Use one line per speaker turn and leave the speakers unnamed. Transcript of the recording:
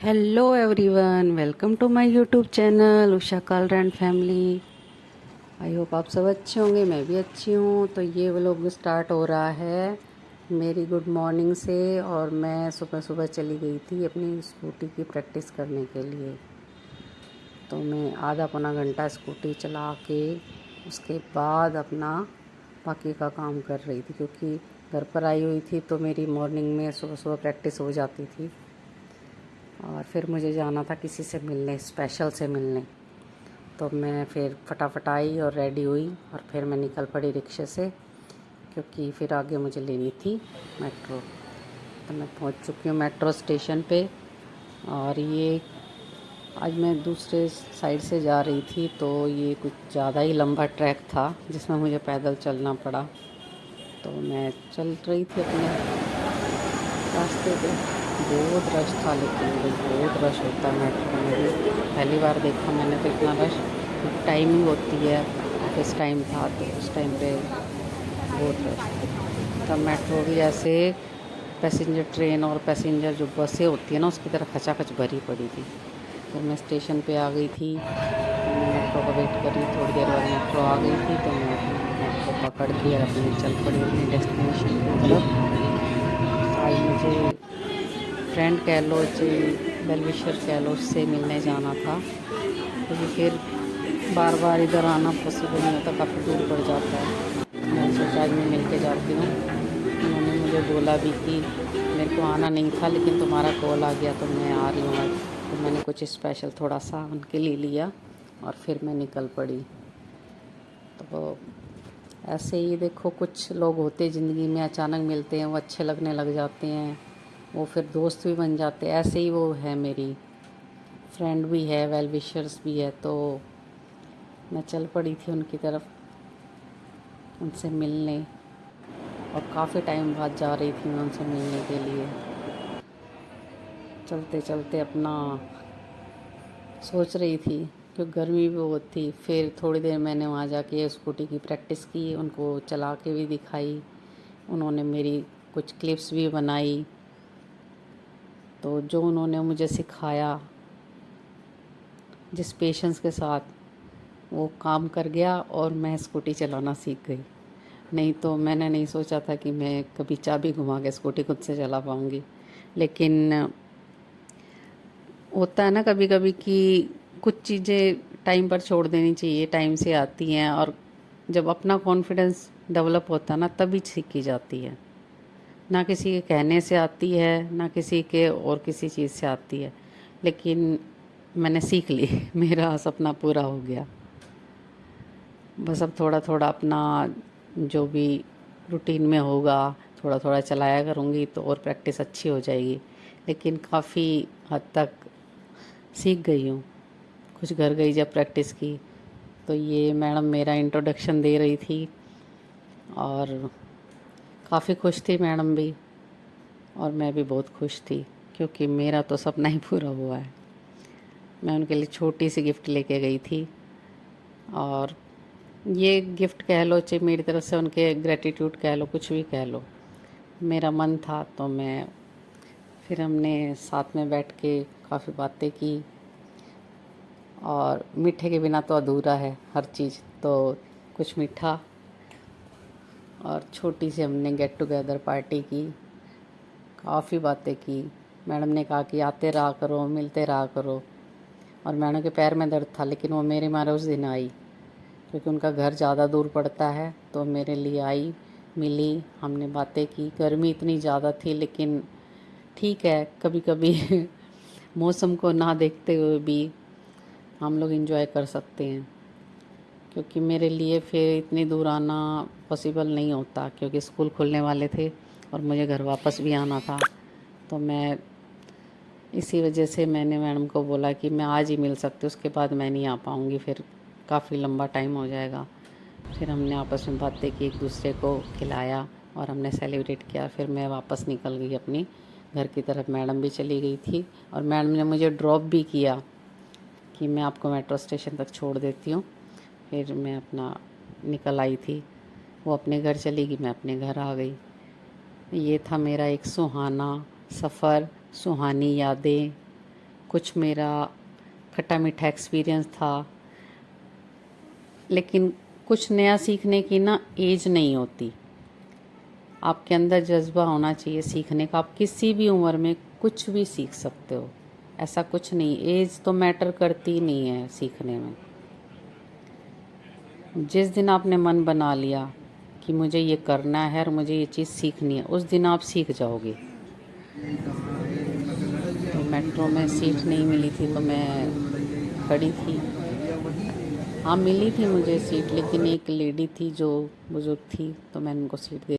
Hello everyone, welcome to my YouTube channel Usha Kalra and family. I hope आप सब अच्छे होंगे, मैं भी अच्छी हूँ। तो ये व्लॉग स्टार्ट हो रहा है मेरी गुड मॉर्निंग से। और मैं सुबह सुबह चली गई थी अपनी स्कूटी की प्रैक्टिस करने के लिए। तो मैं आधा पौना घंटा स्कूटी चला के उसके बाद अपना बाकी का काम कर रही थी, क्योंकि घर पर आई हुई थी तो मेरी मॉर्निंग में सुबह सुबह प्रैक्टिस हो जाती थी। और फिर मुझे जाना था किसी से मिलने, स्पेशल से मिलने। तो मैं फिर फटाफट आई और रेडी हुई और फिर मैं निकल पड़ी रिक्शे से, क्योंकि फिर आगे मुझे लेनी थी मेट्रो। तो मैं पहुंच चुकी हूँ मेट्रो स्टेशन पे। और ये आज मैं दूसरे साइड से जा रही थी, तो ये कुछ ज़्यादा ही लंबा ट्रैक था जिसमें मुझे पैदल चलना पड़ा। तो मैं चल रही थी अपने रास्ते पे। बहुत रश था, लेकिन भाई बहुत रश होता है मेट्रो में भी। पहली बार देखा मैंने तो इतना रश। टाइमिंग होती है, ऑफिस टाइम था तो उस टाइम पे बहुत रश था। तब मेट्रो भी ऐसे पैसेंजर ट्रेन और पैसेंजर जो बसें होती है ना, उसकी तरह खचाखच भरी पड़ी थी। तो मैं स्टेशन पे आ गई थी, तो मैं मेट्रो का वेट कर रही। थोड़ी देर बाद मेट्रो आ गई थी, तो मैं अपनी मेट्रो पकड़ के और अपनी चल पड़ी अपनी डेस्टिनेशन की तरफ। आज मुझे फ्रेंड कह लो, वेल विशर कह लो, उससे मिलने जाना था, क्योंकि फिर बार बार इधर आना पॉसिबल नहीं होता, काफ़ी दूर पड़ जाता है। मैंने सोचा आज मैं मिल के जाती हूँ। उन्होंने मुझे बोला भी कि मेरे को आना नहीं था, लेकिन तुम्हारा कॉल आ गया तो मैं आ रही हूँ आज। तो मैंने कुछ स्पेशल थोड़ा सा उनके लिए लिया और फिर मैं निकल पड़ी। तो ऐसे ही देखो, कुछ लोग होते ज़िंदगी में अचानक मिलते हैं, वो अच्छे लगने लग जाते हैं, वो फिर दोस्त भी बन जाते हैं। ऐसे ही वो है, मेरी फ्रेंड भी है, वेल विशर्स भी है। तो मैं चल पड़ी थी उनकी तरफ उनसे मिलने, और काफ़ी टाइम बाद जा रही थी मैं उनसे मिलने के लिए। चलते चलते अपना सोच रही थी, क्योंकि गर्मी भी बहुत थी। फिर थोड़ी देर मैंने वहाँ जाके स्कूटी की प्रैक्टिस की, उनको चला के भी दिखाई। उन्होंने मेरी कुछ क्लिप्स भी बनाई। तो जो उन्होंने मुझे सिखाया, जिस पेशेंस के साथ, वो काम कर गया और मैं स्कूटी चलाना सीख गई। नहीं तो मैंने नहीं सोचा था कि मैं कभी चाबी घुमा के स्कूटी खुद से चला पाऊँगी। लेकिन होता है ना कभी कभी कि कुछ चीज़ें टाइम पर छोड़ देनी चाहिए, टाइम से आती हैं। और जब अपना कॉन्फिडेंस डेवलप होता है ना, तभी सीखी जाती है। ना किसी के कहने से आती है, ना किसी के और किसी चीज़ से आती है। लेकिन मैंने सीख ली मेरा सपना पूरा हो गया। बस अब थोड़ा थोड़ा अपना जो भी रूटीन में होगा, थोड़ा थोड़ा चलाया करूँगी तो और प्रैक्टिस अच्छी हो जाएगी। लेकिन काफ़ी हद तक सीख गई हूँ। कुछ घर गई जब प्रैक्टिस की, तो ये मैडम मेरा इंट्रोडक्शन दे रही थी और काफ़ी खुश थी मैडम भी, और मैं भी बहुत खुश थी, क्योंकि मेरा तो सपना ही पूरा हुआ है। मैं उनके लिए छोटी सी गिफ्ट लेके गई थी, और ये गिफ्ट कह लो चाहे मेरी तरफ से उनके ग्रेटिट्यूड कह लो, कुछ भी कह लो, मेरा मन था। तो मैं फिर हमने साथ में बैठ के काफ़ी बातें की। और मीठे के बिना तो अधूरा है हर चीज़, तो कुछ मीठा और छोटी सी हमने गेट टुगेदर पार्टी की। काफ़ी बातें की। मैडम ने कहा कि आते रहा करो, मिलते रहा करो। और मैडम के पैर में दर्द था, लेकिन वो मेरे मारे उस दिन आई, क्योंकि उनका घर ज़्यादा दूर पड़ता है। तो मेरे लिए आई, मिली, हमने बातें की। गर्मी इतनी ज़्यादा थी, लेकिन ठीक है, कभी कभी मौसम को ना देखते हुए भी हम लोग एंजॉय कर सकते हैं। क्योंकि मेरे लिए फिर इतनी दूर आना पॉसिबल नहीं होता, क्योंकि स्कूल खुलने वाले थे और मुझे घर वापस भी आना था। तो मैं इसी वजह से मैंने मैडम को बोला कि मैं आज ही मिल सकती हूँ, उसके बाद मैं नहीं आ पाऊँगी, फिर काफ़ी लंबा टाइम हो जाएगा। फिर हमने आपस में बातें की, एक दूसरे को खिलाया और हमने सेलिब्रेट किया। फिर मैं वापस निकल गई अपनी घर की तरफ। मैडम भी चली गई थी, और मैडम ने मुझे ड्रॉप भी किया कि मैं आपको मेट्रो स्टेशन तक छोड़ देती हूँ। फिर मैं अपना निकल आई थी। वो अपने घर चली गई, मैं अपने घर आ गई। ये था मेरा एक सुहाना सफ़र, सुहानी यादें कुछ मेरा खट्टा मीठा एक्सपीरियंस था। लेकिन कुछ नया सीखने की ना एज नहीं होती, आपके अंदर जज्बा होना चाहिए सीखने का। आप किसी भी उम्र में कुछ भी सीख सकते हो, ऐसा कुछ नहीं, एज तो मैटर करती नहीं है सीखने में। जिस दिन आपने मन बना लिया कि मुझे ये करना है और मुझे ये चीज़ सीखनी है, उस दिन आप सीख जाओगे। तो मेट्रो में सीट नहीं मिली थी तो मैं खड़ी थी। हाँ मिली थी मुझे सीट, लेकिन एक लेडी थी जो बुजुर्ग थी, तो मैंने उनको सीट दे